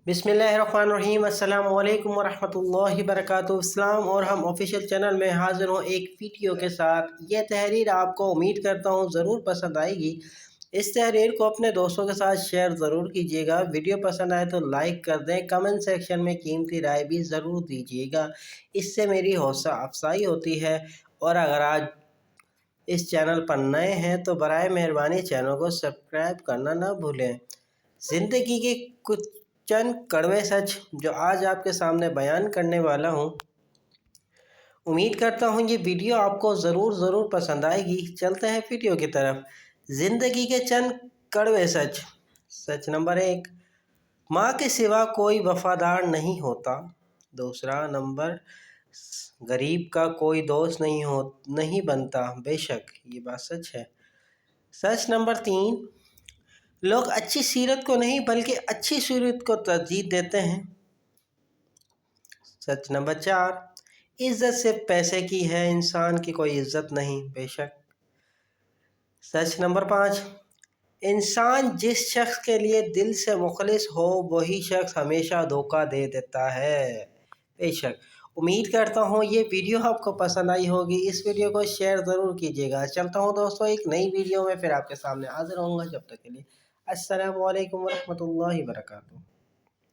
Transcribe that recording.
बिस्मिल्लाहिर्रहमानिर्रहीम अस्सलाम वालेकुम वरहमतुल्लाहि वबरकातुहू। इस्लाम और हम ऑफिशियल चैनल में हाज़िर हूँ एक वीडियो के साथ। यह तहरीर आपको उम्मीद करता हूँ ज़रूर पसंद आएगी। इस तहरीर को अपने दोस्तों के साथ शेयर ज़रूर कीजिएगा। वीडियो पसंद आए तो लाइक कर दें। कमेंट सेक्शन में कीमती राय भी ज़रूर दीजिएगा, इससे मेरी हौसला अफजाई होती है। और अगर आज इस चैनल पर नए हैं तो बराए मेहरबानी चैनल को सब्सक्राइब करना ना भूलें। ज़िंदगी के कुछ चंद कड़वे सच जो आज आपके सामने बयान करने वाला हूँ। उम्मीद करता हूँ ये वीडियो आपको ज़रूर पसंद आएगी। चलते हैं वीडियो की तरफ। ज़िंदगी के चंद कड़वे सच। सच नंबर 1, माँ के सिवा कोई वफादार नहीं होता। दूसरा नंबर, गरीब का कोई दोस्त नहीं बनता। बेशक ये बात सच है। सच नंबर 3, लोग अच्छी सीरत को नहीं बल्कि अच्छी सूरत को तरजीह देते हैं। सच नंबर 4, इज्जत सिर्फ पैसे की है, इंसान की कोई इज्जत नहीं। बेशक। सच नंबर 5, इंसान जिस शख्स के लिए दिल से मुखलिस हो वही शख्स हमेशा धोखा दे देता है। बेशक। उम्मीद करता हूँ ये वीडियो आपको पसंद आई होगी। इस वीडियो को शेयर ज़रूर कीजिएगा। चलता हूँ दोस्तों एक नई वीडियो में फिर आपके सामने हाजिर होऊंगा। जब तक के लिए अस्सलामु अलैकुम वरहमतुल्लाहि वबरकातुहू।